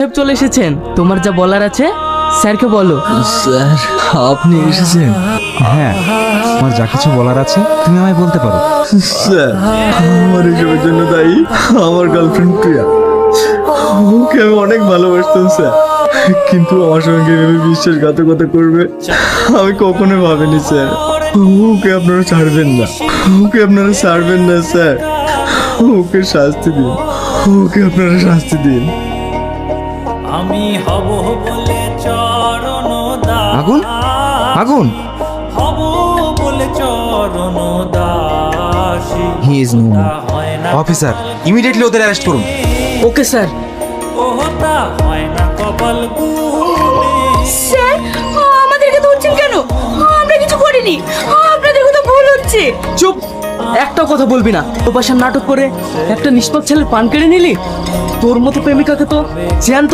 সাহেব চলে এসেছেন, তোমার যা বলার আছে স্যারকে বলো। স্যার আপনি এসেছেন? হ্যাঁ, আমার যা কিছু বলার আছে তুমি আমায় বলতে পারো। স্যার আমার এসবের জন্য দায়ী আমার গার্লফ্রেন্ড প্রিয়া। ওকে আমি অনেক ভালোবাসতাম স্যার, কিন্তু আমার সঙ্গে এভাবে বিশ্বাসঘাতকতা করবে আমি কখনো ভাবিনি স্যার। ওকে আপনারা ছাড়বেন না, ওকে আপনারা ছাড়বেন না স্যার। ওকে শাস্তি দিন, ওকে আপনারা শাস্তি দিন। আমি হব বলে চরণ আগুন আগুন, হব বলে চরণ দাসী হি ইজ নো মোর। হয় না অফিসার, ইমিডিয়েটলি ওদের অ্যারেস্ট করুন। Okay sir. ওহতা হয় না কপাল গুনে স্যার আমাদেরকে ধরছেন কেন? আমরা কিছু করিনি, আপনাদের কথা ভুল হচ্ছে। চুপ, একটাও কথা বলবি না। ওপাশে নাটক করে একটা নিষ্পাপ ছেলের পান কেড়ে নিলি। তোর মতো প্রেমিকাকে তো জ্যান্ত